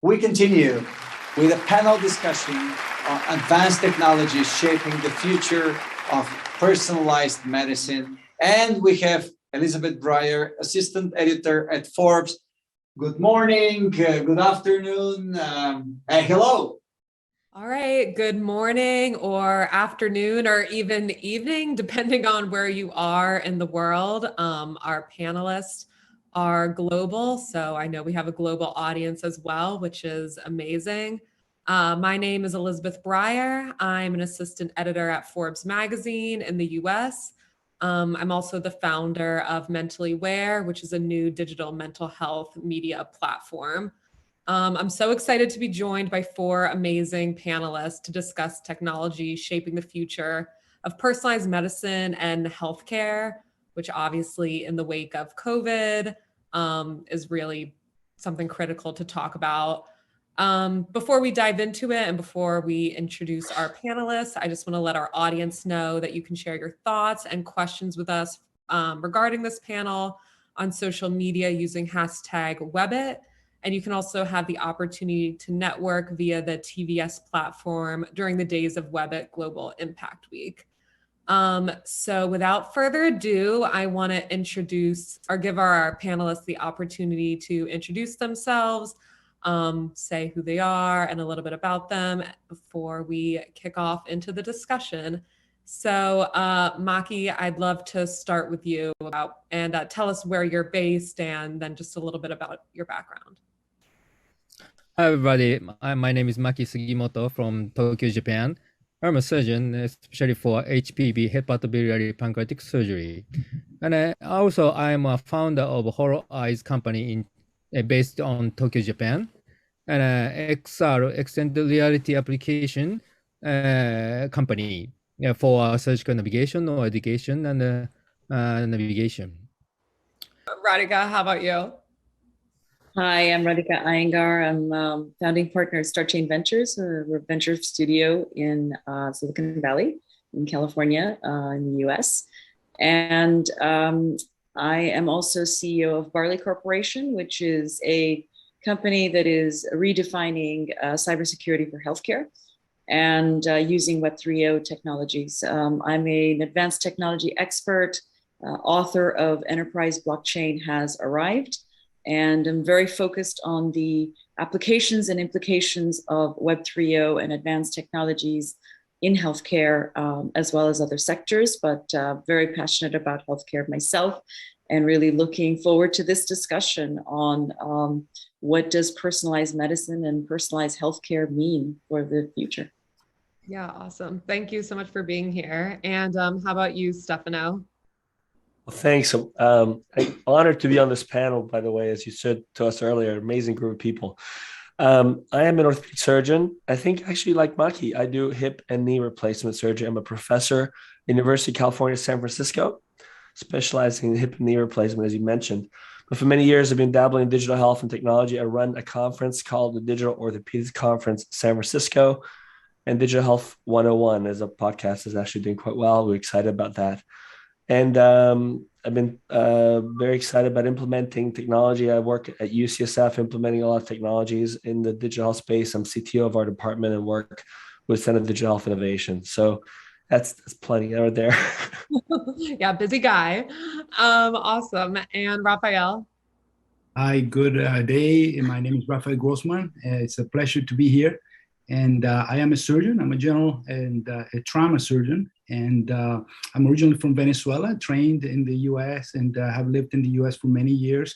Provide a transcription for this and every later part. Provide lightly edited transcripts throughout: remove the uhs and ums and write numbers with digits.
We continue with a panel discussion on advanced technologies shaping the future of personalized medicine. And we have Elisabeth Brier, assistant editor at Forbes. Good morning, good afternoon, hello. All right, good morning or afternoon or even evening, depending on where you are in the world. Our panelists are global, so I know we have a global audience as well, which is amazing. My name is Elisabeth Brier. I'm an assistant editor at Forbes magazine in the US. I'm also the founder of Mentally Aware, which is a new digital mental health media platform. I'm so excited to be joined by four amazing panelists to discuss technology shaping the future of personalized medicine and healthcare, which obviously in the wake of COVID is really something critical to talk about. Before we dive into it and before we introduce our panelists, I just want to let our audience know that you can share your thoughts and questions with us regarding this panel on social media using hashtag Webit. And you can also have the opportunity to network via the TVS platform during the days of Webit Global Impact Week. So without further ado, I want to introduce or give our panelists the opportunity to introduce themselves, say who they are and a little bit about them before we kick off into the discussion. So Maki, I'd love to start with you and tell us where you're based and then just a little bit about your background. Hi everybody, my name is Maki Sugimoto from Tokyo, Japan. I'm a surgeon, especially for HPB, hepatobiliary pancreatic surgery. And also I'm a founder of Holoeyes company based on Tokyo, Japan. And XR, extended reality application company for surgical navigation or education and navigation. Radhika, how about you? Hi, I'm Radhika Iyengar. I'm founding partner at Star Chain Ventures. We're a venture studio in Silicon Valley, in California, in the US. And I am also CEO of Barley Corporation, which is a company that is redefining cybersecurity for healthcare and using Web 3.0 technologies. I'm an advanced technology expert, author of Enterprise Blockchain Has Arrived. And I'm very focused on the applications and implications of Web 3.0 and advanced technologies in healthcare, as well as other sectors, but very passionate about healthcare myself and really looking forward to this discussion on what does personalized medicine and personalized healthcare mean for the future. Yeah, awesome. Thank you so much for being here. And how about you, Stefano? Well, thanks. I'm honored to be on this panel, by the way, as you said to us earlier, amazing group of people. I am an orthopedic surgeon. I think actually like Maki, I do hip and knee replacement surgery. I'm a professor at University of California, San Francisco, specializing in hip and knee replacement, as you mentioned. But for many years, I've been dabbling in digital health and technology. I run a conference called the Digital Orthopedics Conference San Francisco, and Digital Health 101 as a podcast is actually doing quite well. We're excited about that. And I've been very excited about implementing technology. I work at UCSF implementing a lot of technologies in the digital health space. I'm CTO of our department and work with Center of Digital Health Innovation. So that's plenty out there. Yeah, busy guy. Awesome. And Rafael? Hi, good day. My name is RafaelGrossmann. It's a pleasure to be here. And I am a surgeon. I'm a general and a trauma surgeon. And I'm originally from Venezuela, trained in the US and have lived in the US for many years.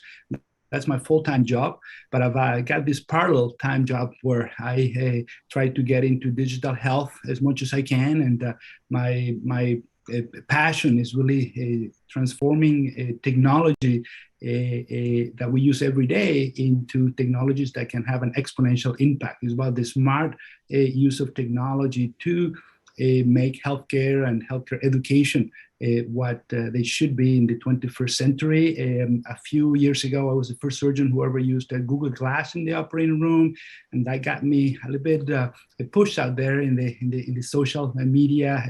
That's my full-time job, but I've got this parallel time job where I try to get into digital health as much as I can. And my passion is really transforming technology that we use every day into technologies that can have an exponential impact. It's about the smart use of technology to make healthcare and healthcare education what they should be in the 21st century. A few years ago, I was the first surgeon who ever used a Google Glass in the operating room, and that got me a little bit a push out there in the social media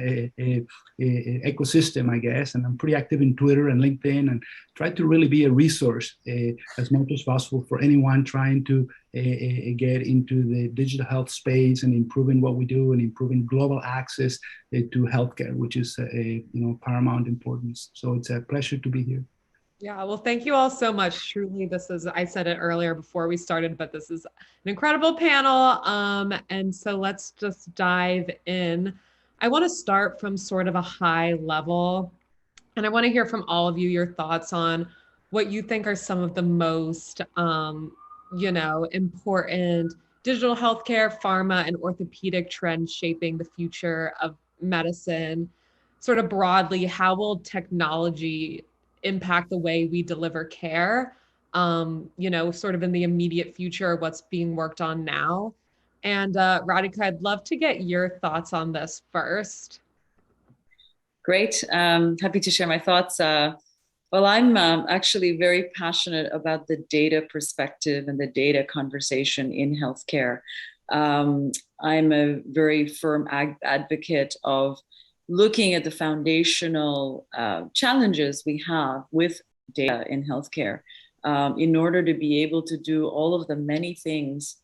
ecosystem, I guess. And I'm pretty active in Twitter and LinkedIn, and try to really be a resource as much as possible for anyone trying to get into the digital health space and improving what we do and improving global access to healthcare, which is paramount importance. So it's a pleasure to be here. Yeah, well, thank you all so much. Truly, this is, I said it earlier before we started, but this is an incredible panel. And so let's just dive in. I want to start from sort of a high level, and I want to hear from all of you your thoughts on what you think are some of the most, important digital healthcare, pharma, and orthopedic trends shaping the future of medicine. Sort of broadly, how will technology impact the way we deliver care, sort of in the immediate future, what's being worked on now. And Radhika, I'd love to get your thoughts on this first. Great. Happy to share my thoughts. Well, I'm actually very passionate about the data perspective and the data conversation in healthcare. I'm a very firm advocate of looking at the foundational challenges we have with data in healthcare in order to be able to do all of the many things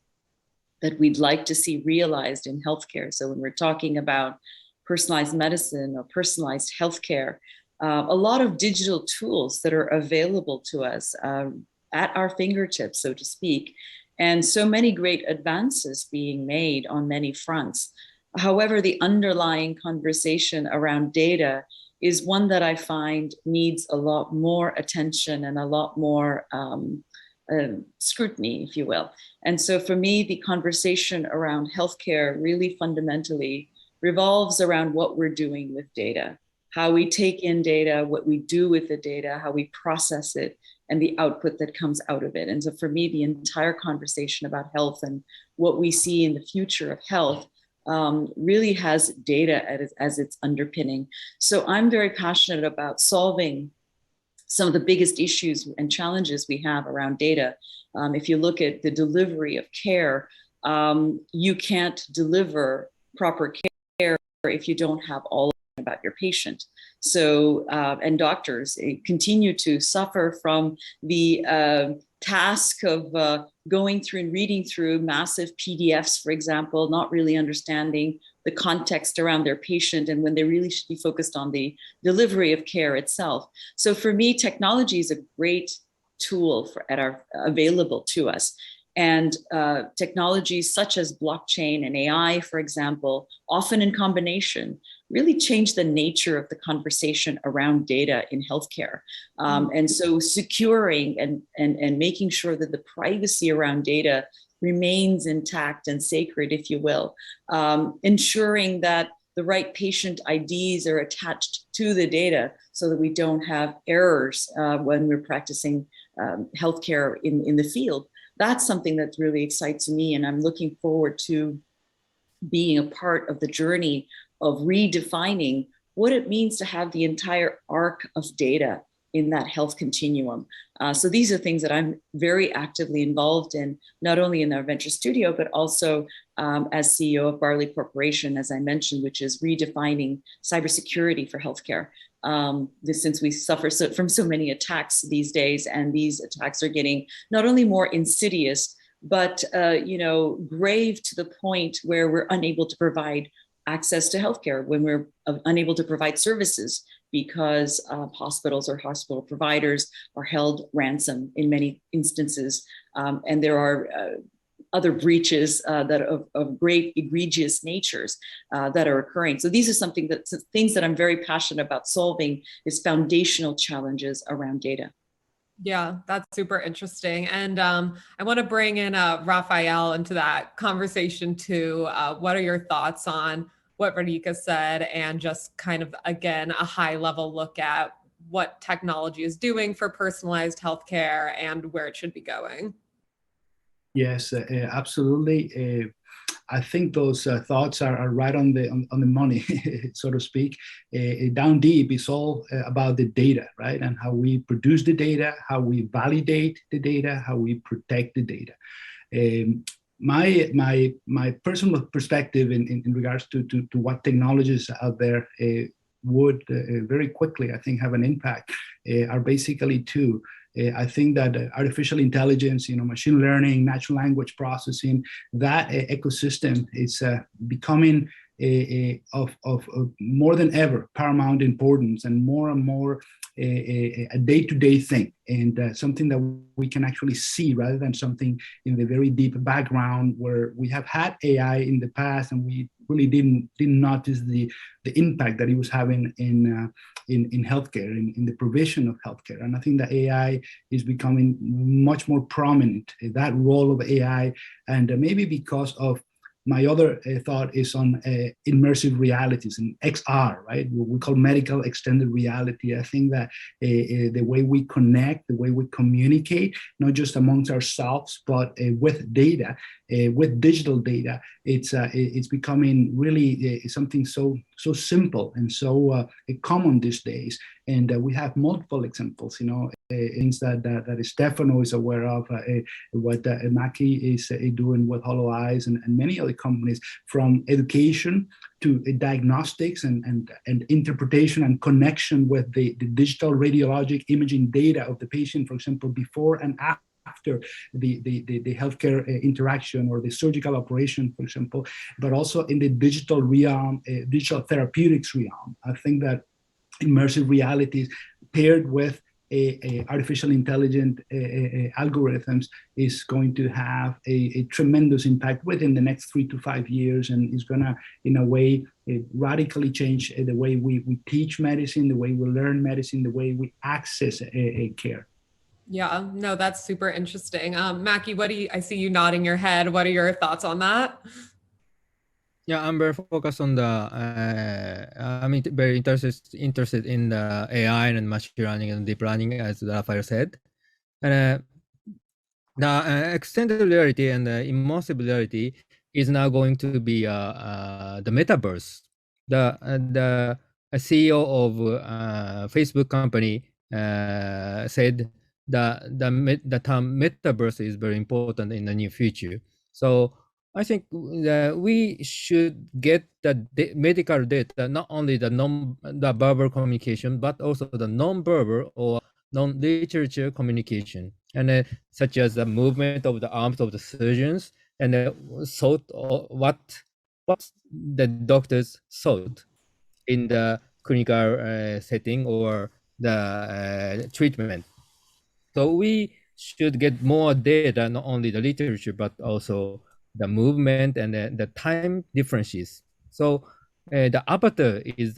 that we'd like to see realized in healthcare. So when we're talking about personalized medicine or personalized healthcare, a lot of digital tools that are available to us at our fingertips, so to speak, and so many great advances being made on many fronts. However, the underlying conversation around data is one that I find needs a lot more attention and a lot more scrutiny, if you will. And so for me, the conversation around healthcare really fundamentally revolves around what we're doing with data, how we take in data, what we do with the data, how we process it, and the output that comes out of it. And so for me, the entire conversation about health and what we see in the future of health really has data as its underpinning. So I'm very passionate about solving some of the biggest issues and challenges we have around data. If you look at the delivery of care, you can't deliver proper care if you don't have all about your patient. So, and doctors continue to suffer from the task of going through and reading through massive PDFs, for example, not really understanding the context around their patient and when they really should be focused on the delivery of care itself. So for me, technology is a great tool available to us. And technologies such as blockchain and AI, for example, often in combination, really change the nature of the conversation around data in healthcare. And so securing and making sure that the privacy around data remains intact and sacred, if you will, ensuring that the right patient IDs are attached to the data so that we don't have errors when we're practicing healthcare in the field. That's something that really excites me, and I'm looking forward to being a part of the journey of redefining what it means to have the entire arc of data in that health continuum. So these are things that I'm very actively involved in, not only in our venture studio, but also as CEO of Barley Corporation, as I mentioned, which is redefining cybersecurity for healthcare. Since we suffer from so many attacks these days, and these attacks are getting not only more insidious, but grave to the point where we're unable to provide access to healthcare, when we're unable to provide services because hospitals or hospital providers are held ransom in many instances, and there are other breaches that of great egregious natures that are occurring. So these are things that I'm very passionate about solving, is foundational challenges around data. Yeah, that's super interesting. And I want to bring in Rafael into that conversation too. What are your thoughts on what Radhika said, and just kind of, again, a high level look at what technology is doing for personalized healthcare and where it should be going? Yes, absolutely. I think those thoughts are right on the money, so to speak. Down deep, it's all about the data, right? And how we produce the data, how we validate the data, how we protect the data. My personal perspective in regards to what technologies out there would very quickly, I think, have an impact are basically two. I think that artificial intelligence, machine learning, natural language processing, that ecosystem is becoming of more than ever paramount importance, and more a day-to-day thing, and something that we can actually see rather than something in the very deep background where we have had AI in the past and we really didn't notice the impact that it was having in healthcare, in the provision of healthcare. And I think that AI is becoming much more prominent, that role of AI, and maybe because of my other thought is on immersive realities and XR, right? What we call medical extended reality. I think that the way we connect, the way we communicate, not just amongst ourselves, but with data, with digital data, it's becoming really something so simple and so common these days. And we have multiple examples, things that Stefano is aware of, what Maki is doing with Holoeyes and many other companies, from education to diagnostics and interpretation and connection with the digital radiologic imaging data of the patient, for example, before and after the healthcare interaction or the surgical operation, for example, but also in the digital realm, digital therapeutics realm. I think that immersive realities paired with artificial intelligent algorithms is going to have a tremendous impact within the next 3 to 5 years, and is going to, in a way, radically change the way we teach medicine, the way we learn medicine, the way we access care. Yeah, no, that's super interesting. Maki, I see you nodding your head. What are your thoughts on that? Yeah, I'm very focused on very interested in the AI and machine learning and deep learning, as Rafael said. And the extended reality and the immersive reality is now going to be the metaverse. The CEO of Facebook company said the term metaverse is very important in the near future. So I think we should get the medical data, not only the verbal communication, but also the non-verbal or non-literature communication, and such as the movement of the arms of the surgeons, and what the doctors thought in the clinical setting or the treatment. So we should get more data, not only the literature, but also the movement and the time differences. So the avatar is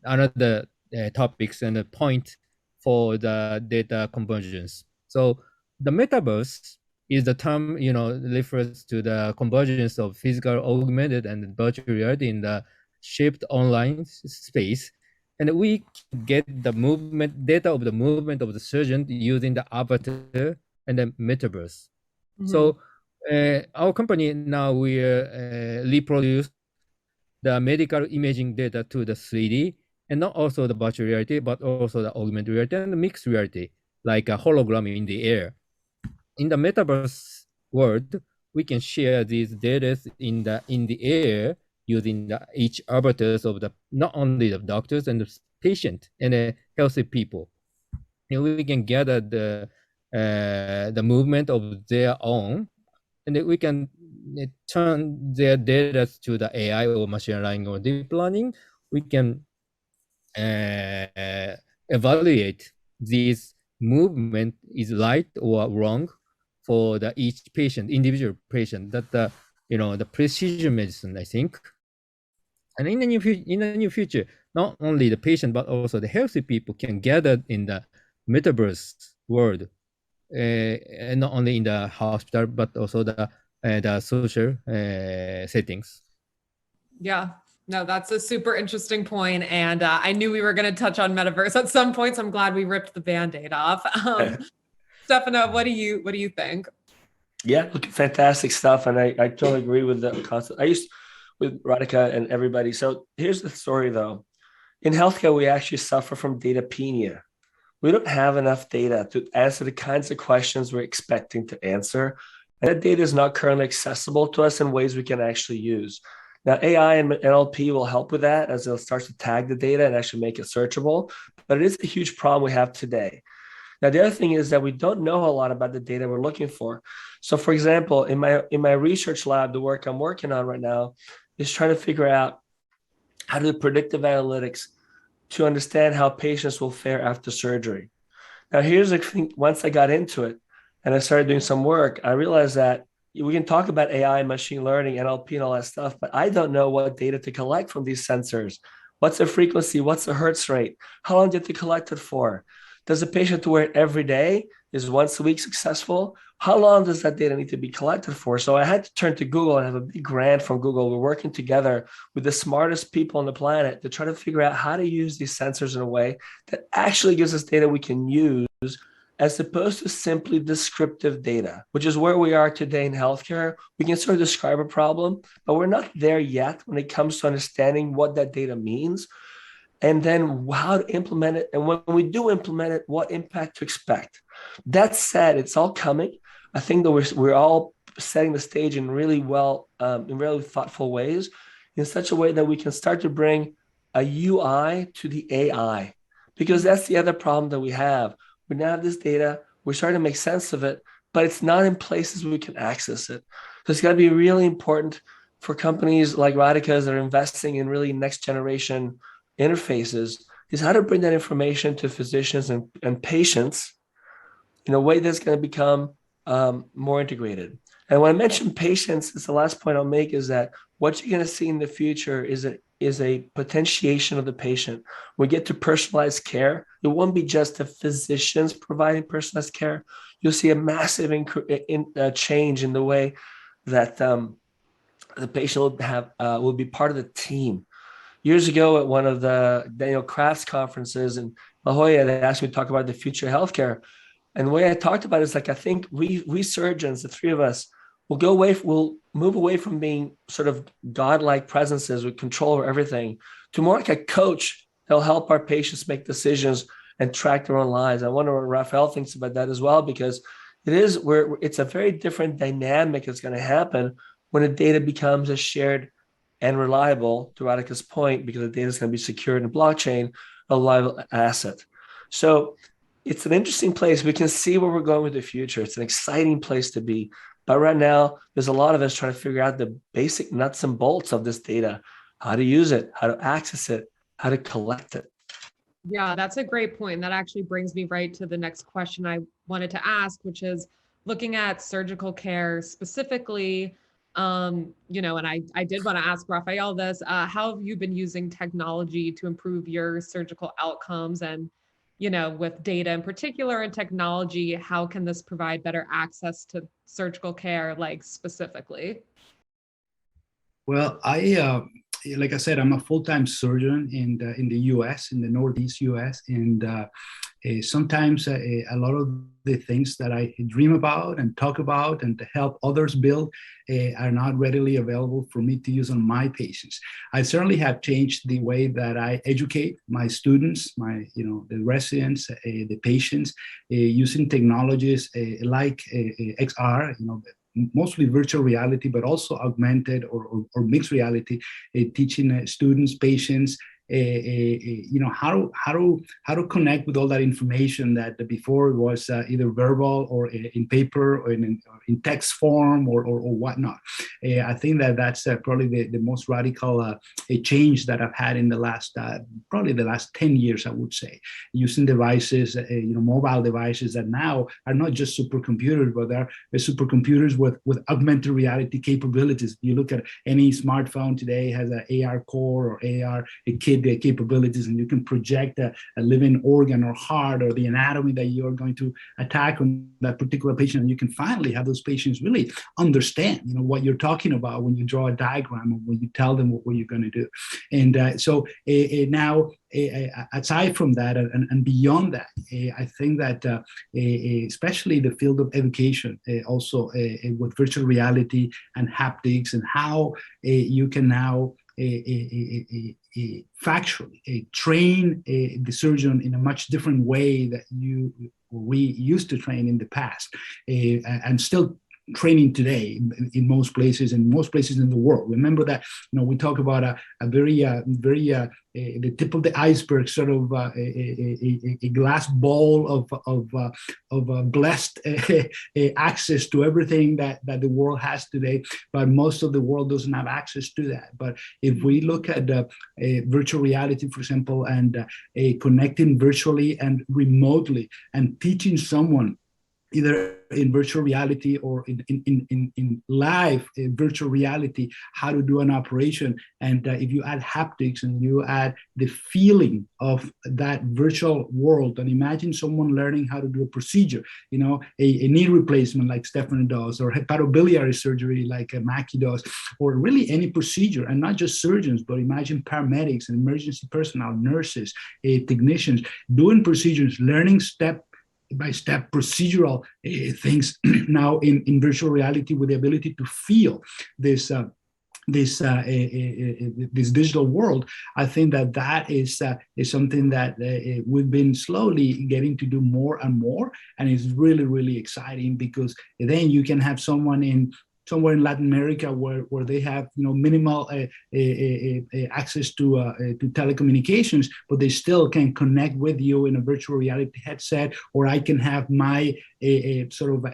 another topics and a point for the data convergence. So the metaverse is the term, refers to the convergence of physical, augmented, and virtual reality in the shaped online space. And we get the movement data of the movement of the surgeon using the avatar and the metaverse. Mm-hmm. So our company now, we reproduce the medical imaging data to the 3D, and not also the virtual reality, but also the augmented reality and the mixed reality, like a hologram in the air. In the metaverse world, we can share these data in the air using each avatars of not only the doctors and the patient and healthy people. And we can gather the movement of their own, and we can turn their data to the AI or machine learning or deep learning. We can evaluate this movement is right or wrong for each patient, individual patient. That the precision medicine, I think. And in the near future, not only the patient but also the healthy people can gather in the metaverse world, and not only in the hospital but also the social settings. Yeah, no, that's a super interesting point, and I knew we were going to touch on metaverse at some point, so I'm glad we ripped the Band-Aid off. Stefano, what do you think? Yeah, look, fantastic stuff, and I totally agree with the concept. I used with Radhika and everybody. So here's the story, though. In healthcare, we actually suffer from datapenia. We don't have enough data to answer the kinds of questions we're expecting to answer. And that data is not currently accessible to us in ways we can actually use. Now, AI and NLP will help with that, as they'll start to tag the data and actually make it searchable. But it is a huge problem we have today. Now, the other thing is that we don't know a lot about the data we're looking for. So for example, in my research lab, the work I'm working on right now is trying to figure out how to do predictive analytics to understand how patients will fare after surgery. Now, here's the thing. Once I got into it and I started doing some work, I realized that we can talk about AI, machine learning, NLP, and all that stuff, but I don't know what data to collect from these sensors. What's the frequency? What's the hertz rate? How long do you have to collect it for? Does a patient have to wear it every day? Is once a week successful? How long does that data need to be collected for? So I had to turn to Google and have a big grant from Google. We're working together with the smartest people on the planet to try to figure out how to use these sensors in a way that actually gives us data we can use, as opposed to simply descriptive data, which is where we are today in healthcare. We can sort of describe a problem, but we're not there yet when it comes to understanding what that data means, and then how to implement it. And when we do implement it, what impact to expect. That said, it's all coming. I think that we're all setting the stage in really in really thoughtful ways, in such a way that we can start to bring a UI to the AI, because that's the other problem that we have. We now have this data, we're starting to make sense of it, but it's not in places where we can access it. So it's got to be really important for companies like Radhika that are investing in really next generation interfaces, is how to bring that information to physicians and patients in a way that's going to become more integrated. And when I mention patients, it's the last point I'll make, is that what you're going to see in the future is a potentiation of the patient. We get to personalized care. It won't be just the physicians providing personalized care. You'll see a massive change in the way that the patient will be part of the team. Years ago, at one of the Daniel Kraft's conferences in La Jolla, they asked me to talk about the future of healthcare. And the way I talked about it is, like, I think we surgeons, the three of us, we'll move away from being sort of godlike presences with control over everything to more like a coach that'll help our patients make decisions and track their own lives. I wonder what Rafael thinks about that as well, because it's a very different dynamic that's going to happen when the data becomes a shared and reliable, to Radhika's point, because the data is going to be secured in the blockchain, a reliable asset. So it's an interesting place. We can see where we're going with the future. It's an exciting place to be. But right now, there's a lot of us trying to figure out the basic nuts and bolts of this data, how to use it, how to access it, how to collect it. Yeah, that's a great point. That actually brings me right to the next question I wanted to ask, which is looking at surgical care specifically. And I did want to ask Rafael this, how have you been using technology to improve your surgical outcomes? And, with data in particular and technology, how can this provide better access to surgical care, like specifically? Well, like I said, I'm a full-time surgeon in the U.S., in the Northeast U.S., and sometimes a lot of the things that I dream about and talk about and to help others build are not readily available for me to use on my patients. I certainly have changed the way that I educate my students, the residents, the patients, using technologies like XR, mostly virtual reality, but also augmented or mixed reality, teaching students, patients, how to connect with all that information that before was either verbal or in paper or in text form or whatnot. I think that's probably the most radical change that I've had in the last probably the last 10 years, I would say, using devices, mobile devices that now are not just supercomputers, but they're supercomputers with augmented reality capabilities. You look at any smartphone today has an AR core or AR kit capabilities, and you can project a living organ or heart or the anatomy that you're going to attack on that particular patient, and you can finally have those patients really understand what you're talking about when you draw a diagram or when you tell them what you're going to do. And so now, aside from that and beyond that, I think that especially the field of education, also with virtual reality and haptics, and how you can now factually train the surgeon in a much different way that we used to train in the past, and still training today in most places, and most places in the world. Remember that, we talk about a very the tip of the iceberg, sort of a glass ball of blessed access to everything that the world has today, but most of the world doesn't have access to that. But if we look at virtual reality, for example, and connecting virtually and remotely and teaching someone either in virtual reality or in live virtual reality how to do an operation. And if you add haptics and you add the feeling of that virtual world, and imagine someone learning how to do a procedure, a knee replacement like Stefano does, or hepatobiliary surgery like Maki does, or really any procedure, and not just surgeons, but imagine paramedics and emergency personnel, nurses, technicians, doing procedures, learning step-by-step procedural things now in virtual reality, with the ability to feel this digital world. I think that is something that we've been slowly getting to do more and more, and it's really, really exciting, because then you can have someone somewhere in Latin America where they have minimal access to telecommunications, but they still can connect with you in a virtual reality headset, or I can have my sort of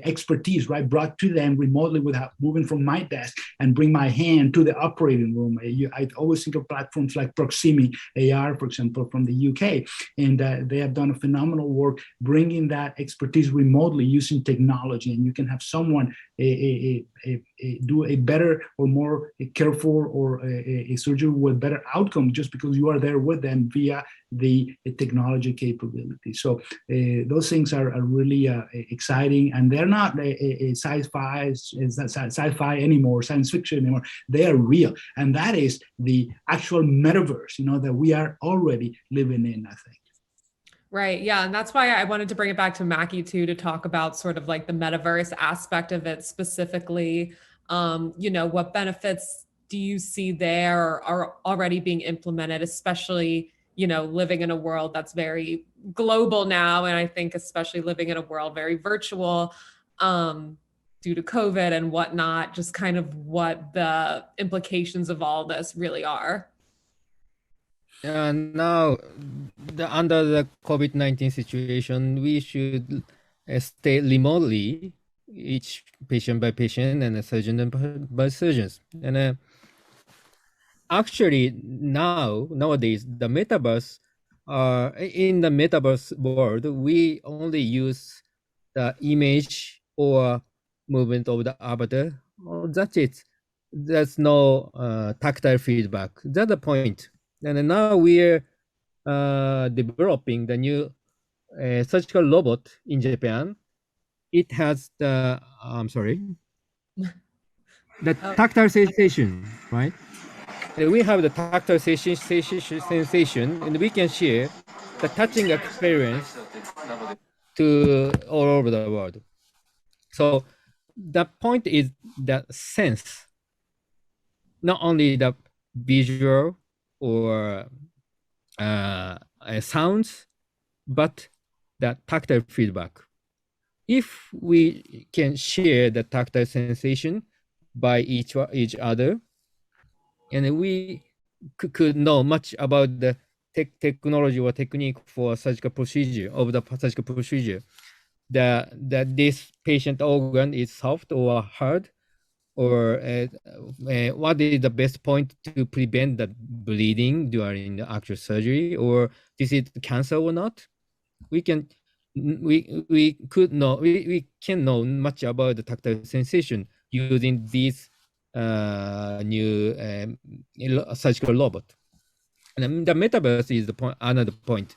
expertise, right, brought to them remotely without moving from my desk, and bring my hand to the operating room. I always think of platforms like Proximi AR, for example, from the UK, and they have done a phenomenal work bringing that expertise remotely using technology, and you can have someone do a better or more careful or a surgery with better outcome just because you are there with them via the technology capability. So those things are really exciting, and they're not sci-fi anymore, science fiction anymore. They are real, and that is the actual metaverse, that we are already living in, I think. Right. Yeah. And that's why I wanted to bring it back to Maki too, to talk about sort of like the metaverse aspect of it specifically. What benefits do you see there are already being implemented, especially, living in a world that's very global now. And I think especially living in a world very virtual due to COVID and whatnot, just kind of what the implications of all this really are. Now, under the COVID-19 situation, we should stay remotely, each patient by patient and a surgeon by surgeons. And actually, nowadays, the metaverse, in the metaverse world, we only use the image or movement of the avatar. Oh, that's it. There's no tactile feedback. That's the point. And now we're developing the new surgical robot in Japan. It has the tactile sensation, right? And we have the tactile sensation, and we can share the touching experience to all over the world. So the point is that sense, not only the visual or sounds, but the tactile feedback. If we can share the tactile sensation by each other, and we could know much about the technology or technique for surgical procedure, that this patient organ is soft or hard, or what is the best point to prevent the bleeding during the actual surgery, or is it cancer or not? We can know much about the tactile sensation using this new surgical robot. And the metaverse is another point.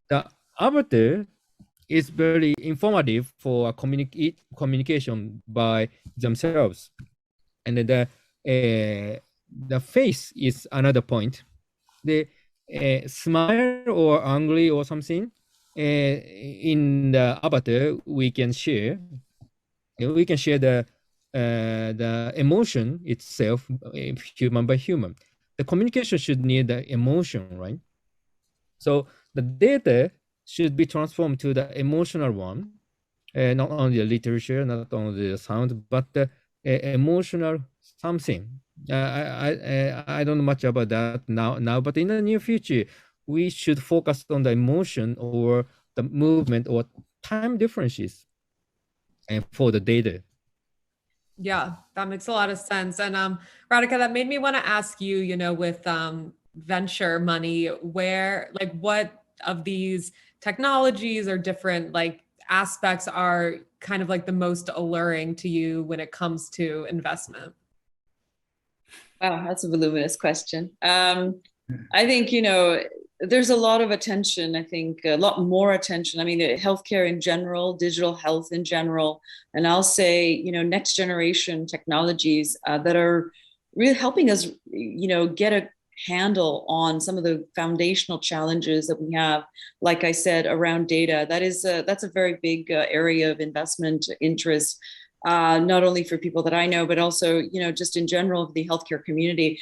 The avatar is very informative for communication by themselves. And the face is another point. The smile or angry or something in the avatar we can share. We can share the emotion itself, human by human. The communication should need the emotion, right? So the data should be transformed to the emotional one, not only the literature, not only the sound, but the emotional something. I don't know much about that now, but in the near future, we should focus on the emotion or the movement or time differences and for the data. Yeah, that makes a lot of sense. And Radhika, that made me want to ask you, you know, with venture money, where, like, what of these technologies or different like aspects are kind of like the most alluring to you when it comes to investment? Wow, that's a voluminous question. I think, you know, there's a lot of attention, I think a lot more attention. I mean, healthcare in general, digital health in general, and I'll say, you know, next generation technologies that are really helping us, you know, get a handle on some of the foundational challenges that we have, like I said, around data. That's a very big area of investment interest. Not only for people that I know, but also, you know, just in general of the healthcare community.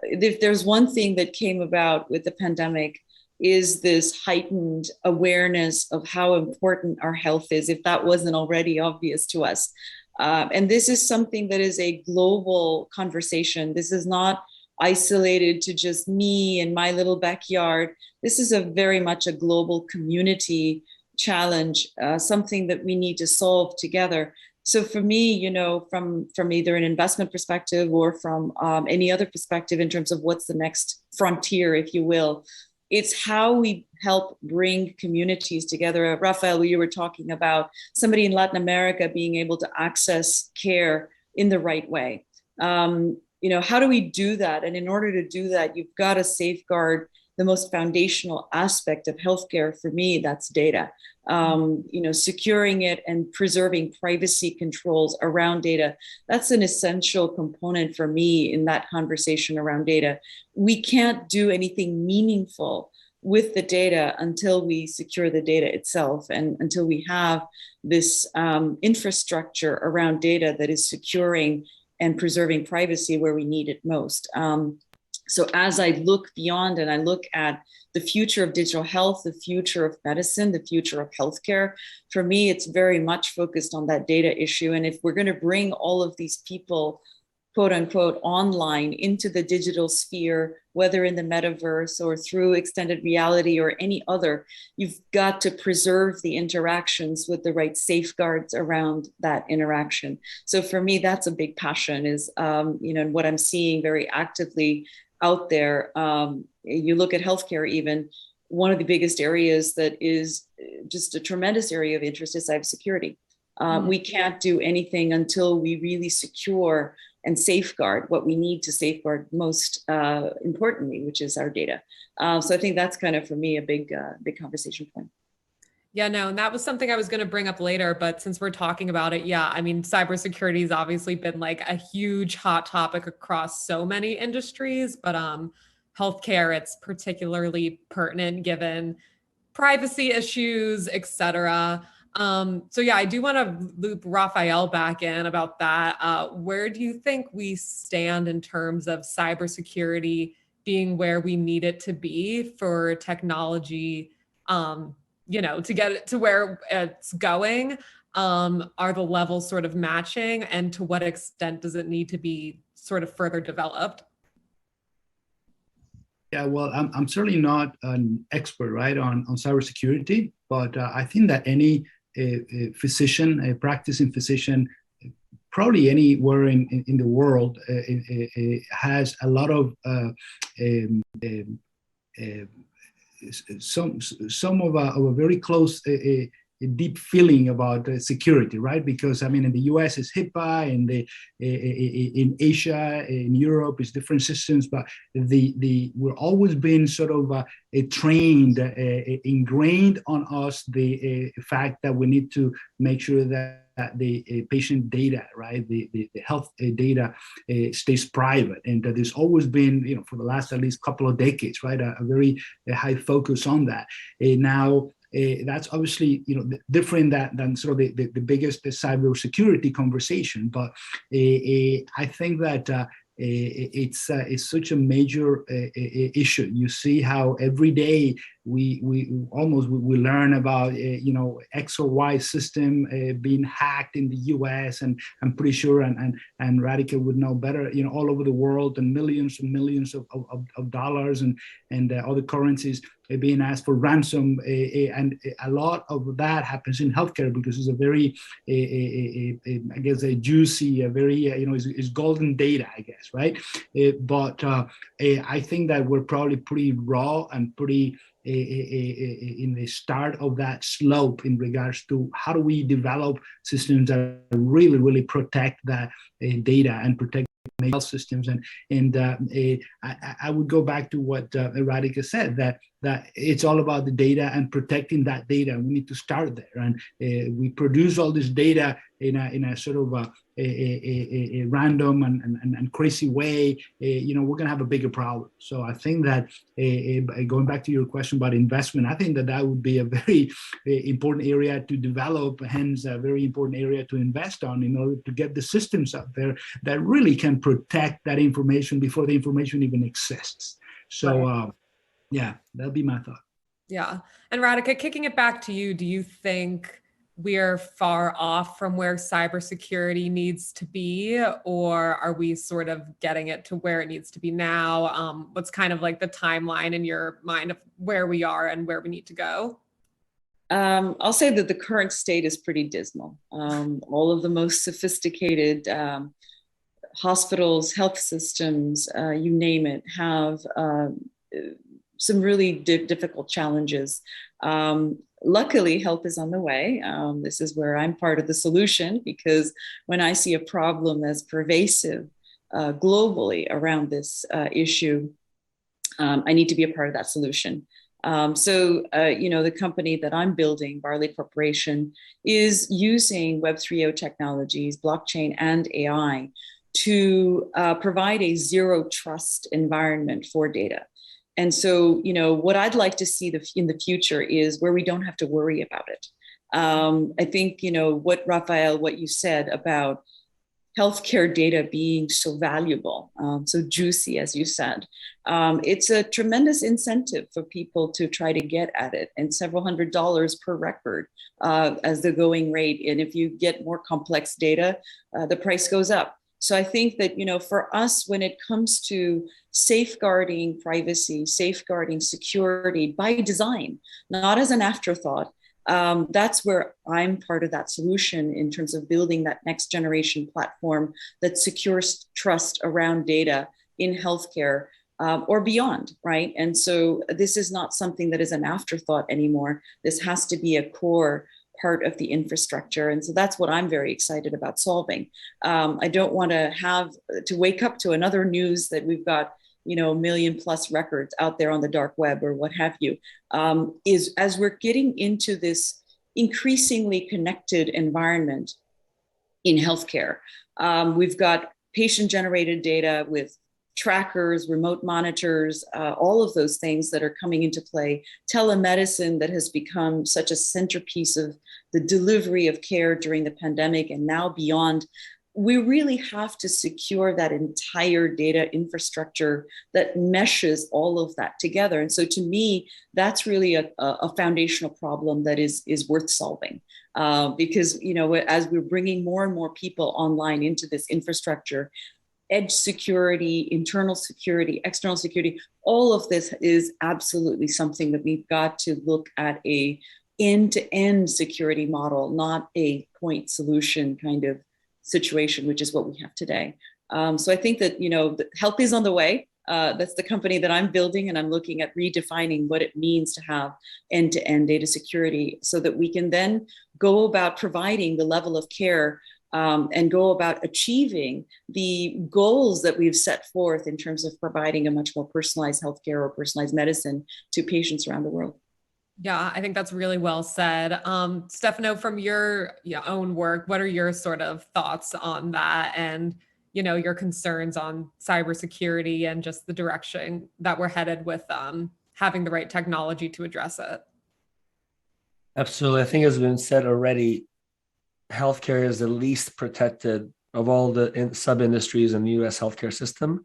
If there's one thing that came about with the pandemic, is this heightened awareness of how important our health is, if that wasn't already obvious to us. And this is something that is a global conversation. This is not isolated to just me and my little backyard. This is a very much a global community challenge, something that we need to solve together. So for me, you know, from either an investment perspective or from any other perspective in terms of what's the next frontier, if you will, it's how we help bring communities together. Rafael, you were talking about somebody in Latin America being able to access care in the right way. You know, how do we do that? And in order to do that, you've got to safeguard the most foundational aspect of healthcare. For me, that's data. You know, securing it and preserving privacy controls around data. That's an essential component for me in that conversation around data. We can't do anything meaningful with the data until we secure the data itself and until we have this infrastructure around data that is securing and preserving privacy where we need it most. So as I look beyond and I look at the future of digital health, the future of medicine, the future of healthcare, for me, it's very much focused on that data issue. And if we're going to bring all of these people, quote unquote, online into the digital sphere, whether in the metaverse or through extended reality or any other, you've got to preserve the interactions with the right safeguards around that interaction. So for me, that's a big passion is, you know, what I'm seeing very actively out there. You look at healthcare, even one of the biggest areas that is just a tremendous area of interest is cybersecurity. We can't do anything until we really secure and safeguard what we need to safeguard most importantly, which is our data. So I think that's kind of, for me, a big conversation point. Yeah, no, and that was something I was going to bring up later, but since we're talking about it, yeah, I mean, cybersecurity has obviously been like a huge hot topic across so many industries, but healthcare, it's particularly pertinent given privacy issues, et cetera. So yeah, I do want to loop Rafael back in about that. Where do you think we stand in terms of cybersecurity being where we need it to be for technology, you know, to get it to where it's going? Are the levels sort of matching, and to what extent does it need to be sort of further developed? Yeah, well, I'm certainly not an expert, right, on cybersecurity, but I think that any physician, a practicing physician, probably anywhere in the world, has a lot of some of a very close deep feeling about security, right? Because I mean, in the US it's HIPAA, in Asia, in Europe it's different systems, but we're always been sort of trained, ingrained on us the fact that we need to make sure that the patient data, right, the health data stays private, and that there's always been, you know, for the last at least couple of decades, right, a very high focus on that. Now, that's obviously, you know, different than sort of the biggest cybersecurity conversation, but I think that it's such a major issue. You see how every day we learn about X or Y system being hacked in the US, and I'm pretty sure and Radhika would know better, all over the world, and millions of dollars and other currencies being asked for ransom, and a lot of that happens in healthcare because it's a very I guess a juicy, a very is golden data, I guess, right? But I think that we're probably pretty raw and pretty in the start of that slope in regards to how do we develop systems that really protect that data and protect health systems. And I would go back to what Radhika said, that it's all about the data and protecting that data. We need to start there, and we produce all this data in a sort of a random and crazy way. We're going to have a bigger problem. So I think that going back to your question about investment, I think that would be a very important area to develop, hence a very important area to invest on in order to get the systems out there that really can protect that information before the information even exists. So yeah, that'll be my thought. Yeah. And Radhika, kicking it back to you, do you think we're far off from where cybersecurity needs to be, or are we sort of getting it to where it needs to be now? What's kind of like the timeline in your mind of where we are and where we need to go? I'll say that the current state is pretty dismal. All of the most sophisticated hospitals, health systems, you name it, have some really difficult challenges. Luckily, help is on the way. This is where I'm part of the solution, because when I see a problem as pervasive globally around this issue, I need to be a part of that solution. So the company that I'm building, Barley Corporation, is using Web 3.0 technologies, blockchain and AI to provide a zero trust environment for data. And so, what I'd like to see in the future is where we don't have to worry about it. I think, what you said about healthcare data being so valuable, so juicy, as you said, it's a tremendous incentive for people to try to get at it, and several $100s per record as the going rate. And if you get more complex data, the price goes up. So I think that, for us, when it comes to safeguarding privacy, safeguarding security by design, not as an afterthought, that's where I'm part of that solution in terms of building that next generation platform that secures trust around data in healthcare or beyond, right? And so this is not something that is an afterthought anymore. This has to be a core part of the infrastructure. And so that's what I'm very excited about solving. I don't want to wake up to another news that we've got, a million plus records out there on the dark web or what have you, is as we're getting into this increasingly connected environment in healthcare. We've got patient-generated data with trackers, remote monitors, all of those things that are coming into play. Telemedicine that has become such a centerpiece of the delivery of care during the pandemic and now beyond. We really have to secure that entire data infrastructure that meshes all of that together. And so to me, that's really a foundational problem that is worth solving. Because, as we're bringing more and more people online into this infrastructure, edge security, internal security, external security, all of this is absolutely something that we've got to look at a end-to-end security model, not a point solution kind of situation, which is what we have today. So I think that, help is on the way. That's the company that I'm building, and I'm looking at redefining what it means to have end-to-end data security so that we can then go about providing the level of care and go about achieving the goals that we've set forth in terms of providing a much more personalized healthcare or personalized medicine to patients around the world. Yeah, I think that's really well said. Stefano, from your own work, what are your sort of thoughts on that and, your concerns on cybersecurity and just the direction that we're headed with having the right technology to address it? Absolutely. I think as has been said already, healthcare is the least protected of all the sub-industries in the US healthcare system.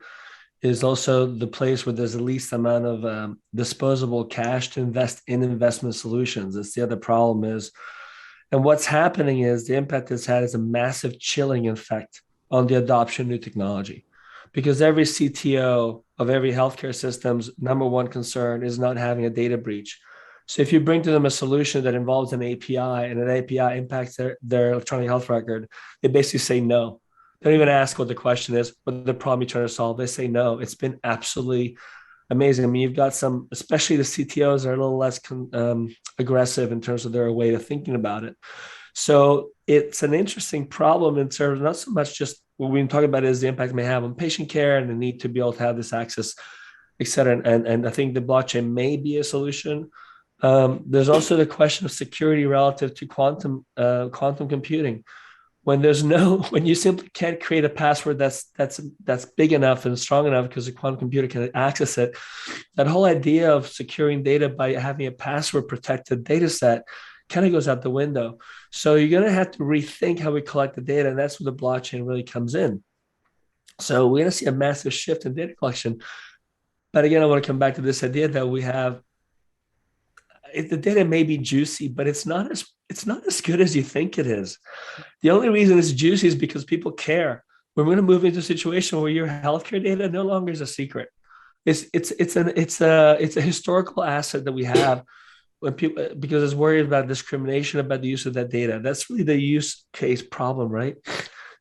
is also the place where there's the least amount of disposable cash to invest in investment solutions. That's the other problem is, and what's happening is the impact it's had is a massive chilling effect on the adoption of new technology, because every CTO of every healthcare system's number one concern is not having a data breach. So if you bring to them a solution that involves an API and an API impacts their electronic health record, they basically say no. They don't even ask what the question is, what the problem you're trying to solve. They say no. It's been absolutely amazing. I mean, you've got some, especially the CTOs are a little less aggressive in terms of their way of thinking about it. So it's an interesting problem in terms of not so much just what we've been talking about is the impact it may have on patient care and the need to be able to have this access, et cetera. And I think the blockchain may be a solution. There's also the question of security relative to quantum computing. When you simply can't create a password that's big enough and strong enough because the quantum computer can access it, that whole idea of securing data by having a password protected data set kind of goes out the window. So you're going to have to rethink how we collect the data, and that's where the blockchain really comes in. So we're going to see a massive shift in data collection. But again, I want to come back to this idea that we have, the data may be juicy, but it's not as good as you think it is. The only reason it's juicy is because people care. We're going to move into a situation where your healthcare data no longer is a secret. It's a historical asset that we have when people, because it's worried about discrimination about the use of that data. That's really the use case problem, right?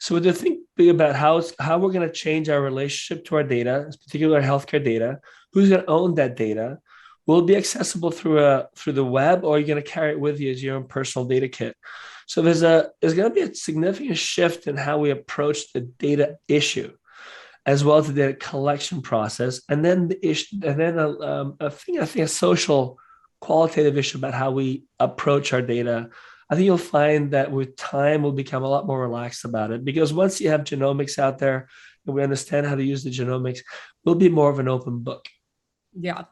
So to think about how we're going to change our relationship to our data, particularly our healthcare data, who's going to own that data? Will it be accessible through the web, or are you going to carry it with you as your own personal data kit? So there's going to be a significant shift in how we approach the data issue, as well as the data collection process, and then I think a social qualitative issue about how we approach our data. I think you'll find that with time we'll become a lot more relaxed about it, because once you have genomics out there and we understand how to use the genomics, we'll be more of an open book. Yeah.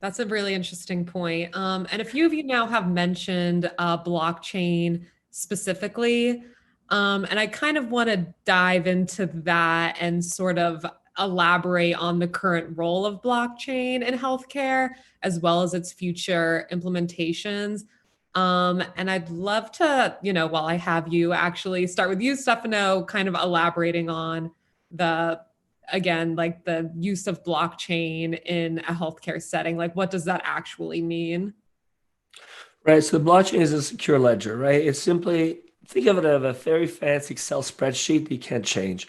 That's a really interesting point. And a few of you now have mentioned blockchain specifically. And I kind of want to dive into that and sort of elaborate on the current role of blockchain in healthcare, as well as its future implementations. And I'd love to, while I have you, actually start with you, Stefano, kind of elaborating on like the use of blockchain in a healthcare setting. Like, what does that actually mean? Right. So the blockchain is a secure ledger, right? It's simply, think of it as a very fancy Excel spreadsheet that you can't change.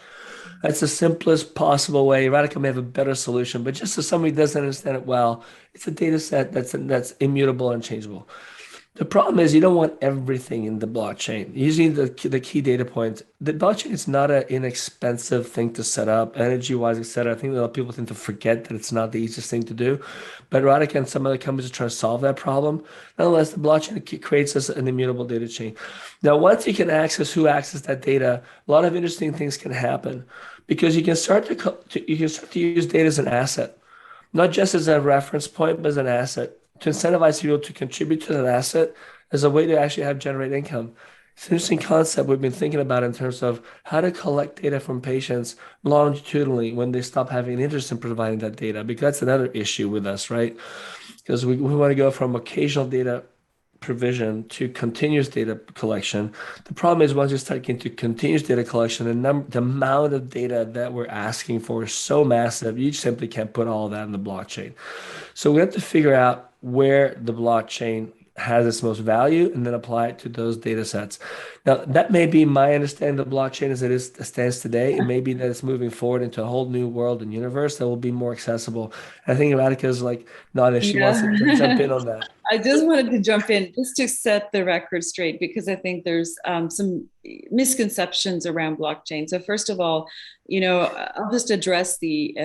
That's the simplest possible way. Radhika may have a better solution, but just so somebody doesn't understand it well, it's a data set that's immutable and changeable. The problem is you don't want everything in the blockchain. Usually the key data points. The blockchain is not an inexpensive thing to set up, energy-wise, et cetera. I think a lot of people tend to forget that it's not the easiest thing to do. But Radhika and some other companies are trying to solve that problem. Nonetheless, the blockchain creates us an immutable data chain. Now, once you can access who accessed that data, a lot of interesting things can happen, because you can start to use data as an asset, not just as a reference point, but as an asset, to incentivize people to contribute to that asset as a way to actually generate income. It's an interesting concept we've been thinking about in terms of how to collect data from patients longitudinally when they stop having an interest in providing that data, because that's another issue with us, right? Because we want to go from occasional data provision to continuous data collection. The problem is once you start getting to continuous data collection, the amount of data that we're asking for is so massive, you simply can't put all of that in the blockchain. So we have to figure out where the blockchain has its most value and then apply it to those data sets. Now, that may be my understanding of the blockchain as it stands today. It may be that it's moving forward into a whole new world and universe that will be more accessible. And I think Radhika is nodding. She wants to jump in on that. I just wanted to jump in just to set the record straight, because I think there's some misconceptions around blockchain. So first of all, I'll just address the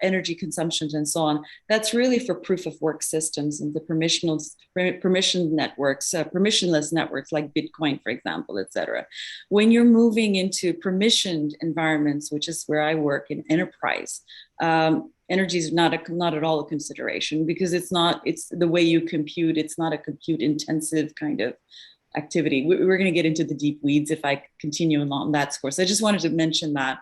energy consumptions and so on. That's really for proof of work systems and the permission networks, permissionless networks like Bitcoin, for example, et cetera. When you're moving into permissioned environments, which is where I work in enterprise, energy is not at all a consideration, because it's the way you compute. It's not a compute intensive kind of activity. We're going to get into the deep weeds if I continue along that course. I just wanted to mention that.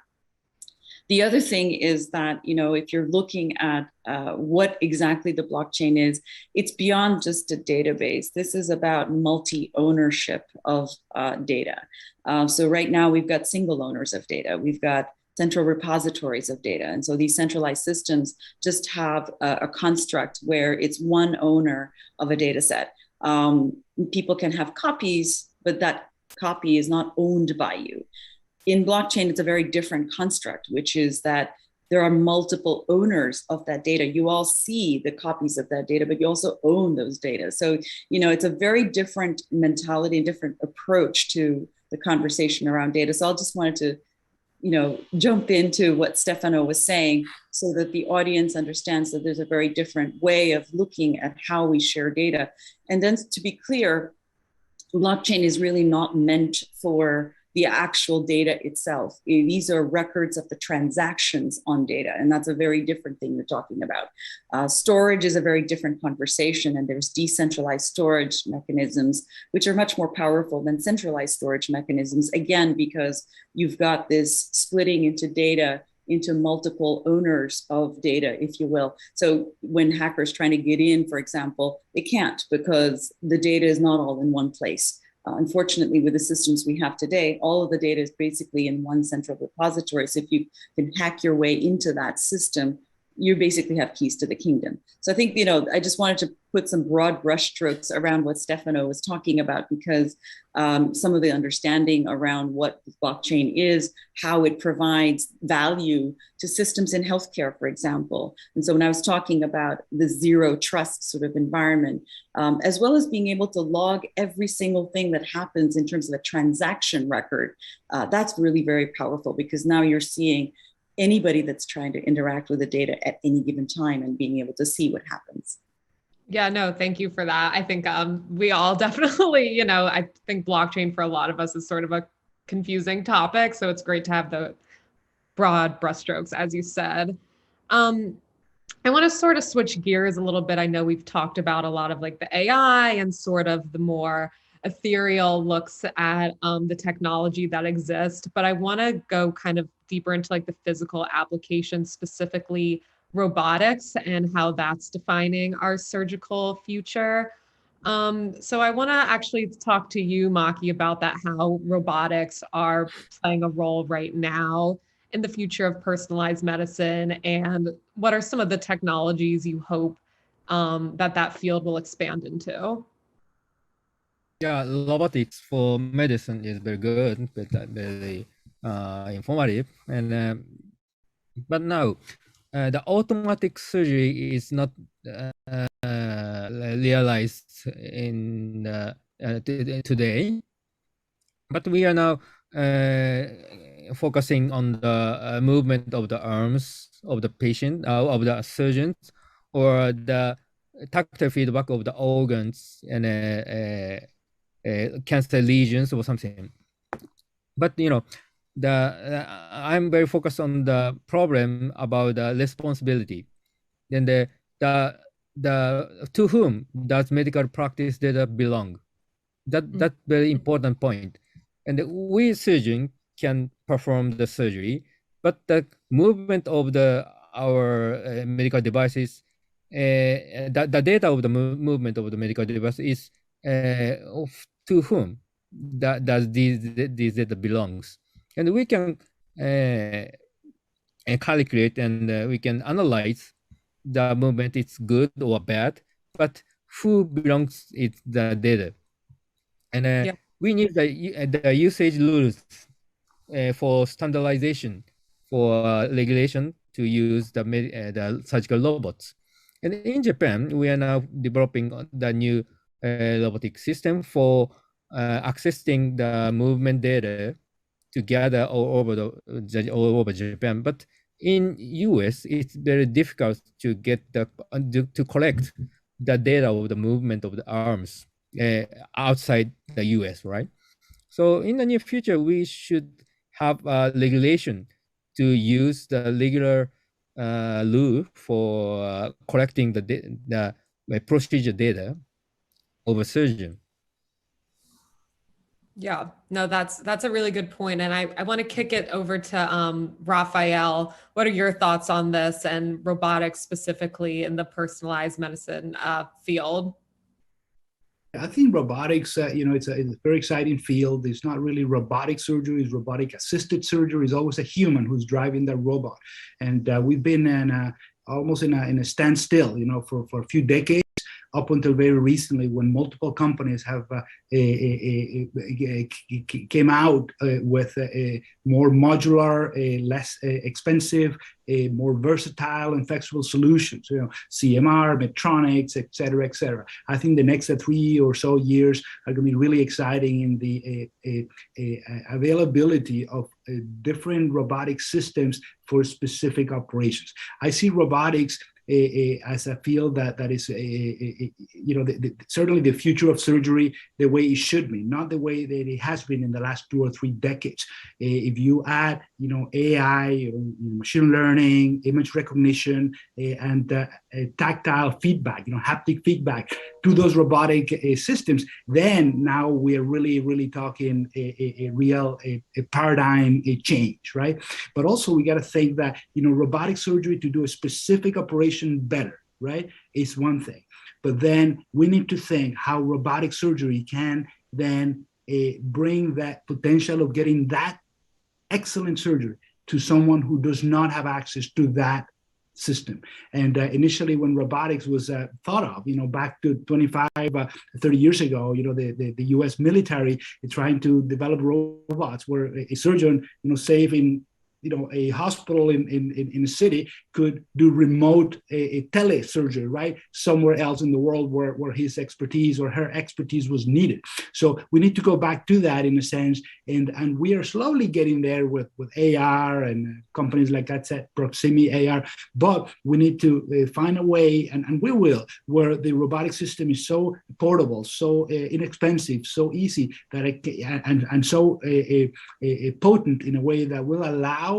The other thing is that, if you're looking at what exactly the blockchain is, it's beyond just a database. This is about multi-ownership of data. So right now we've got single owners of data. We've got central repositories of data. And so these centralized systems just have a construct where it's one owner of a data set. People can have copies, but that copy is not owned by you. In blockchain, it's a very different construct, which is that there are multiple owners of that data. You all see the copies of that data, but you also own those data. So, it's a very different mentality, a different approach to the conversation around data. So I just wanted to, jump into what Stefano was saying so that the audience understands that there's a very different way of looking at how we share data. And then to be clear, blockchain is really not meant for the actual data itself. These are records of the transactions on data, and that's a very different thing we're talking about. Storage is a very different conversation, and there's decentralized storage mechanisms, which are much more powerful than centralized storage mechanisms, again, because you've got this splitting into data into multiple owners of data, if you will. So when hackers trying to get in, for example, they can't because the data is not all in one place. Unfortunately, with the systems we have today, all of the data is basically in one central repository. So if you can hack your way into that system, you basically have keys to the kingdom. So I think, I just wanted to put some broad brushstrokes around what Stefano was talking about, because some of the understanding around what blockchain is, how it provides value to systems in healthcare, for example. And so when I was talking about the zero trust sort of environment, as well as being able to log every single thing that happens in terms of a transaction record, that's really very powerful, because now you're seeing anybody that's trying to interact with the data at any given time and being able to see what happens. Yeah, no, thank you for that. I think we all definitely, I think blockchain for a lot of us is sort of a confusing topic. So it's great to have the broad brushstrokes, as you said. I want to sort of switch gears a little bit. I know we've talked about a lot of like the AI and sort of the more ethereal looks at the technology that exists, but I want to go kind of deeper into like the physical applications, specifically robotics and how that's defining our surgical future. So I want to actually talk to you, Maki, about that, how robotics are playing a role right now in the future of personalized medicine, and what are some of the technologies you hope that field will expand into? Yeah, robotics for medicine is very good, but very informative. And but now, the automatic surgery is not realized in today. But we are now focusing on the movement of the arms of the patient, of the surgeons, or the tactile feedback of the organs and cancer lesions or something. But I'm very focused on the problem about the responsibility. Then the to whom does medical practice data belong? That's very important point. And we surgeon can perform the surgery, but the movement of our medical devices, the data of the movement of the medical device is to whom does these data belongs, and we can calculate and we can analyze the movement. It's good or bad, but who belongs it the data, and we need the usage rules for standardization, for regulation to use the surgical robots. And in Japan, we are now developing the new robotic system for accessing the movement data together all over Japan. But in US, it's very difficult to get to collect the data of the movement of the arms outside the US, right? So in the near future, we should have a regulation to use the regular rule for collecting the procedure data of a surgeon. Yeah, no, that's a really good point. And I want to kick it over to Rafael. What are your thoughts on this and robotics specifically in the personalized medicine field? I think robotics, it's a very exciting field. It's not really robotic surgery; it's robotic assisted surgery. It's always a human who's driving the robot, and we've been almost in a standstill, for a few decades, up until very recently, when multiple companies have came out with a more modular, less expensive, more versatile and flexible solutions. CMR, Medtronics, et cetera, et cetera. I think the next 3 or so years are going to be really exciting in the availability of different robotic systems for specific operations. I see robotics as a field that is certainly the future of surgery, the way it should be, not the way that it has been in the last 2 or 3 decades. If you add AI, machine learning, image recognition, and tactile feedback, haptic feedback to those robotic systems, then now we are really talking a real paradigm change, right? But also we got to think that robotic surgery to do a specific operation better, right, is one thing. But then we need to think how robotic surgery can then bring that potential of getting that excellent surgery to someone who does not have access to that system. And initially when robotics was thought of, back to 25, 30 years ago, the US military is trying to develop robots where a surgeon, saving a hospital in a city could do remote telesurgery, right? Somewhere else in the world where his expertise or her expertise was needed. So we need to go back to that in a sense. And we are slowly getting there with AR and companies like that said, Proximity AR, but we need to find a way, and we will, where the robotic system is so portable, so inexpensive, so easy that and so potent in a way that will allow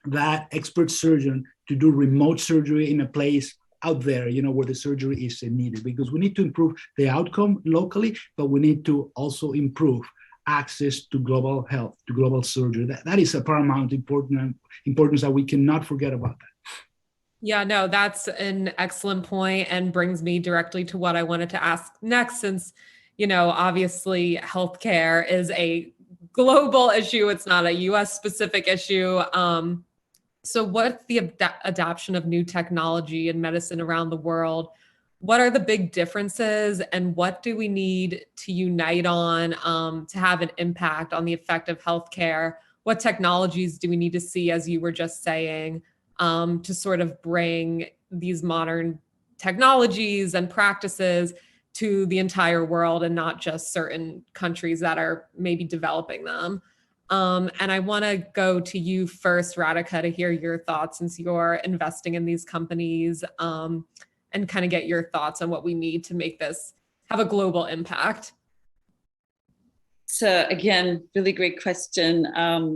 that expert surgeon to do remote surgery in a place out there, where the surgery is needed, because we need to improve the outcome locally, but we need to also improve access to global health, to global surgery. That is a paramount importance that we cannot forget about that. Yeah, no, that's an excellent point and brings me directly to what I wanted to ask next, since, obviously healthcare is a global issue. It's not a US specific issue. So what's the adoption of new technology in medicine around the world? What are the big differences and what do we need to unite on to have an impact on the effect of healthcare? What technologies do we need to see, as you were just saying, to sort of bring these modern technologies and practices to the entire world and not just certain countries that are maybe developing them? And I want to go to you first, Radhika, to hear your thoughts, since you're investing in these companies, and kind of get your thoughts on what we need to make this have a global impact. So again, really great question.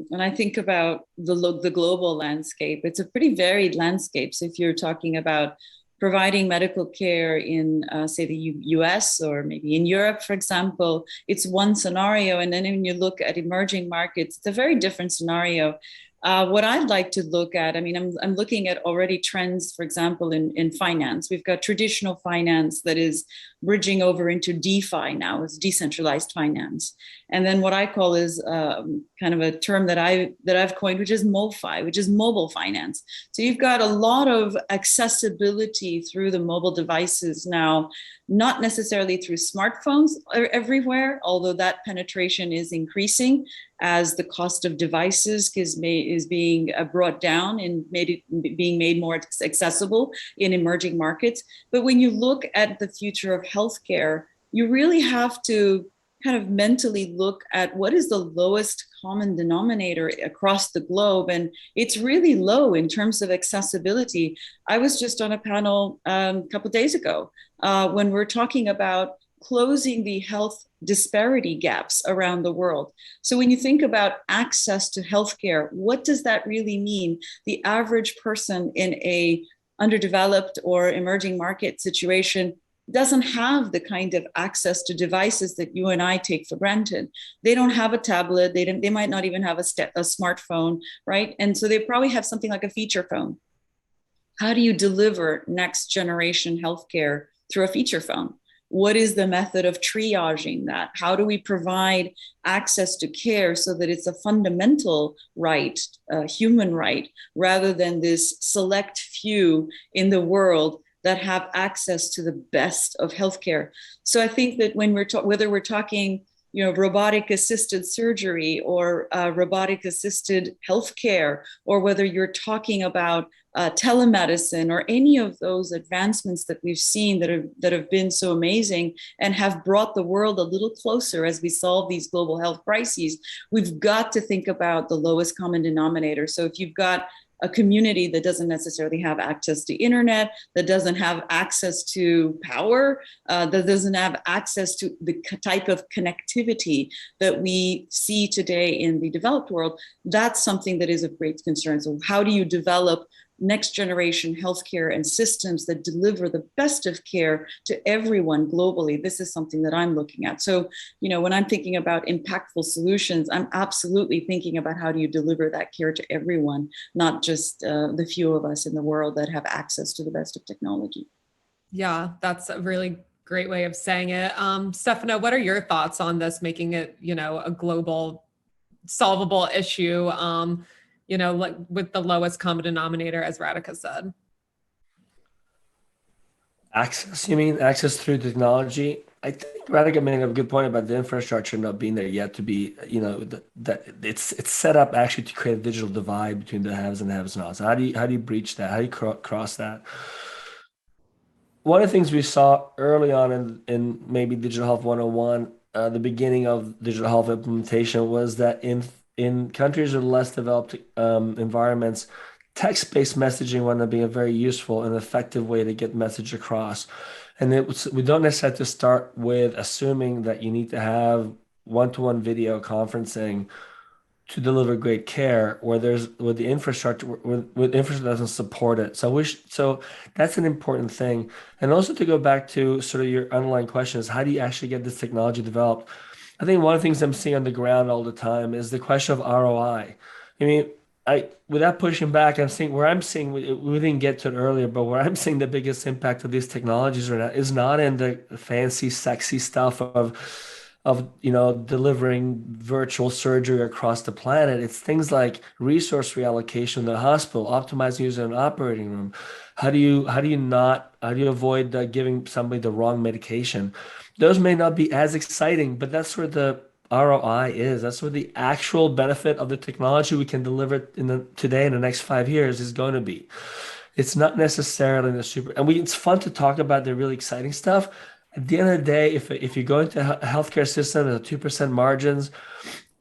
When I think about the global landscape, it's a pretty varied landscape. So if you're talking about providing medical care in, say, the US or maybe in Europe, for example, it's one scenario. And then when you look at emerging markets, it's a very different scenario. What I'd like to look at, I'm looking at already trends, for example, in finance. We've got traditional finance that is bridging over into DeFi now, it's decentralized finance. And then what I call is kind of a term that I've coined, which is MoFi, which is mobile finance. So you've got a lot of accessibility through the mobile devices now, not necessarily through smartphones everywhere, although that penetration is increasing as the cost of devices is being brought down and being made more accessible in emerging markets. But when you look at the future of healthcare, you really have to kind of mentally look at what is the lowest common denominator across the globe. And it's really low in terms of accessibility. I was just on a panel a couple of days ago when we're talking about closing the health disparity gaps around the world. So when you think about access to healthcare, what does that really mean? The average person in a underdeveloped or emerging market situation doesn't have the kind of access to devices that you and I take for granted. They don't have a tablet. They might not even have a smartphone, right? And so they probably have something like a feature phone. How do you deliver next generation healthcare through a feature phone? What is the method of triaging that? How do we provide access to care so that it's a fundamental right, a human right, rather than this select few in the world that have access to the best of healthcare? So I think that when whether we're talking, robotic assisted surgery or robotic assisted healthcare, or whether you're talking about telemedicine or any of those advancements that we've seen that have been so amazing and have brought the world a little closer as we solve these global health crises, we've got to think about the lowest common denominator. So if you've got a community that doesn't necessarily have access to internet, that doesn't have access to power, that doesn't have access to the type of connectivity that we see today in the developed world, that's something that is of great concern. So how do you develop next generation healthcare and systems that deliver the best of care to everyone globally? This is something that I'm looking at. So, when I'm thinking about impactful solutions, I'm absolutely thinking about how do you deliver that care to everyone, not just the few of us in the world that have access to the best of technology. Yeah, that's a really great way of saying it. Stefano, what are your thoughts on this, making it, a global solvable issue? Like with the lowest common denominator, as Radhika said. Access, you mean access through technology? I think Radhika made a good point about the infrastructure not being there yet to be, that it's set up actually to create a digital divide between the haves and have-nots. How do you breach that? How do you cross that? One of the things we saw early on in maybe Digital Health 101, the beginning of digital health implementation, was that in countries with less developed environments, text-based messaging wound up being a very useful and effective way to get message across. And we don't necessarily have to start with assuming that you need to have one-to-one video conferencing to deliver great care, where the infrastructure doesn't support it. So that's an important thing. And also, to go back to sort of your underlying question, is how do you actually get this technology developed? I think one of the things I'm seeing on the ground all the time is the question of ROI. I mean, without pushing back, we didn't get to it earlier, but where I'm seeing the biggest impact of these technologies right now is not in the fancy, sexy stuff of delivering virtual surgery across the planet. It's things like resource reallocation in the hospital, optimizing user in an operating room. How do you avoid giving somebody the wrong medication? Those may not be as exciting, but that's where the ROI is. That's where the actual benefit of the technology we can deliver today in the next 5 years is going to be. It's not necessarily it's fun to talk about the really exciting stuff. At the end of the day, if you go into a healthcare system with 2% margins,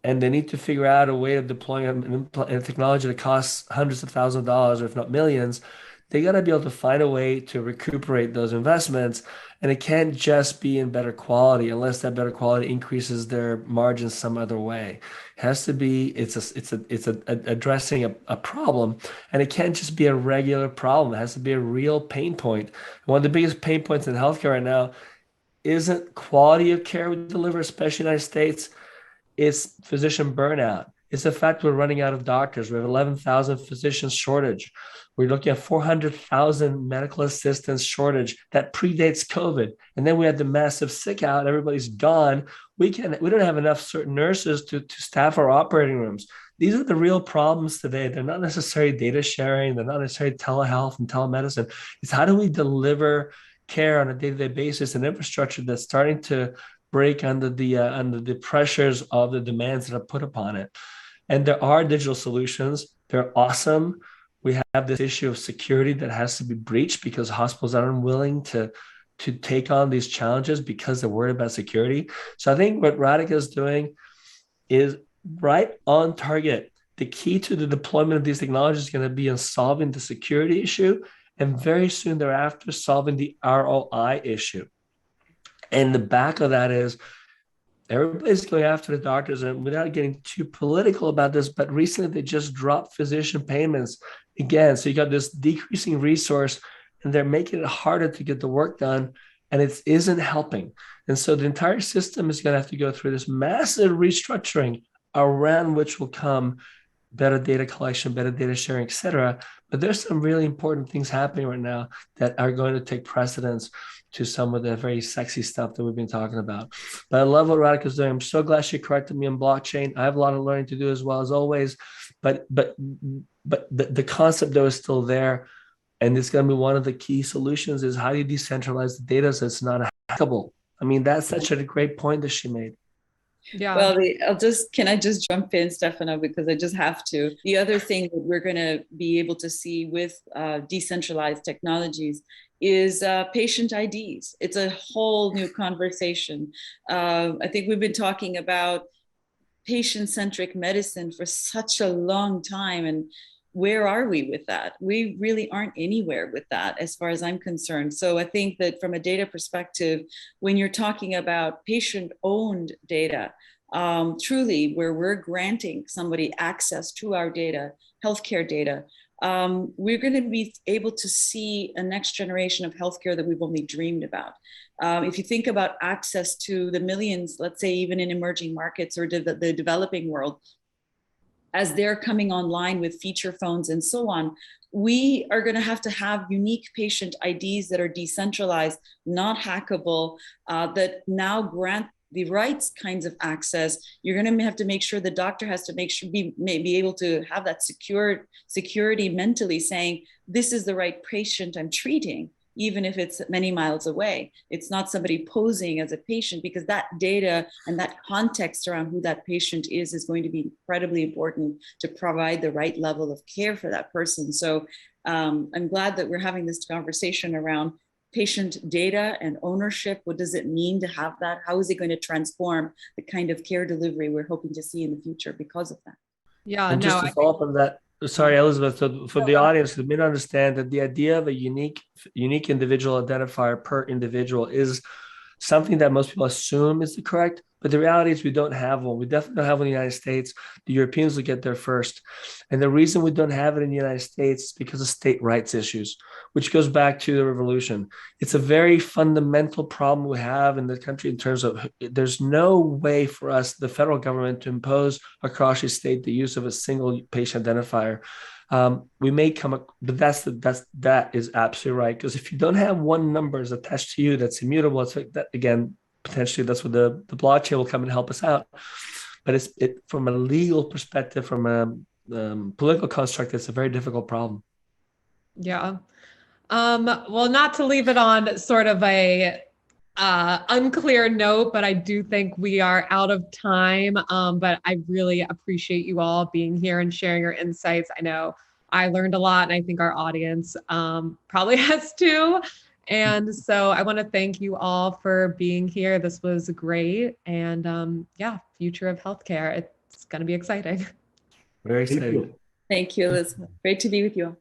and they need to figure out a way of deploying a technology that costs hundreds of thousands of dollars, or if not millions, they got to be able to find a way to recuperate those investments. And it can't just be in better quality unless that better quality increases their margins some other way. It has to be, it's addressing a problem, and it can't just be a regular problem. It has to be a real pain point. One of the biggest pain points in healthcare right now isn't quality of care we deliver, especially in the United States. It's physician burnout. It's the fact we're running out of doctors. We have 11,000 physicians shortage. We're looking at 400,000 medical assistants shortage that predates COVID. And then we had the massive sick out. Everybody's gone. We don't have enough certain nurses to staff our operating rooms. These are the real problems today. They're not necessarily data sharing. They're not necessarily telehealth and telemedicine. It's how do we deliver care on a day-to-day basis, and infrastructure that's starting to break under the pressures of the demands that are put upon it. And there are digital solutions. They're awesome. We have this issue of security that has to be breached because hospitals are unwilling to take on these challenges because they're worried about security. So I think what Radhika is doing is right on target. The key to the deployment of these technologies is going to be in solving the security issue, and very soon thereafter solving the ROI issue. And the back of that is everybody's going after the doctors, and without getting too political about this, but recently they just dropped physician payments again. So you got this decreasing resource, and they're making it harder to get the work done. and it isn't helping. And so the entire system is going to have to go through this massive restructuring, around which will come better data collection, better data sharing, et cetera. But there's some really important things happening right now that are going to take precedence to some of the very sexy stuff that we've been talking about. But I love what Radhika is doing. I'm so glad she corrected me on blockchain. I have a lot of learning to do as well, as always. But the concept though is still there. And it's going to be one of the key solutions is how do you decentralize the data so it's not hackable? I mean, that's such a great point that she made. Yeah. Well, can I just jump in, Stefano, because I just have to. The other thing that we're going to be able to see with decentralized technologies is patient IDs. It's a whole new conversation. I think we've been talking about patient-centric medicine for such a long time, and where are we with that? We really aren't anywhere with that as far as I'm concerned. So I think that from a data perspective, when you're talking about patient-owned data, truly where we're granting somebody access to our data, healthcare data, we're going to be able to see a next generation of healthcare that we've only dreamed about. If you think about access to the millions, let's say even in emerging markets or the developing world, as they're coming online with feature phones and so on, we are going to have unique patient IDs that are decentralized, not hackable, that now grant the right kinds of access. You're going to have to make sure the doctor has to be able to have that security mentally saying, this is the right patient I'm treating, even if it's many miles away. It's not somebody posing as a patient, because that data and that context around who that patient is going to be incredibly important to provide the right level of care for that person. So I'm glad that we're having this conversation around patient data and ownership. What does it mean to have that? How is it going to transform the kind of care delivery we're hoping to see in the future because of that? Yeah, and just to follow up on that, sorry, Elisabeth, so for the audience who may not understand that the idea of a unique individual identifier per individual is something that most people assume is the correct, but the reality is we don't have one. We definitely don't have one in the United States. The Europeans will get there first. And the reason we don't have it in the United States is because of state rights issues, which goes back to the revolution. It's a very fundamental problem we have in the country in terms of there's no way for us, the federal government, to impose across the state the use of a single patient identifier. We may come up, but that is absolutely right. Because if you don't have one number is attached to you that's immutable, it's like that again, potentially that's where the blockchain will come and help us out. But it's from a legal perspective, from a political construct, it's a very difficult problem. Yeah. Well, not to leave it on sort of a unclear note, but I do think we are out of time. But I really appreciate you all being here and sharing your insights. I know I learned a lot, and I think our audience probably has too. And so I want to thank you all for being here. This was great. And yeah, future of healthcare. It's going to be exciting. Very exciting. Thank you, Elizabeth. Great to be with you all.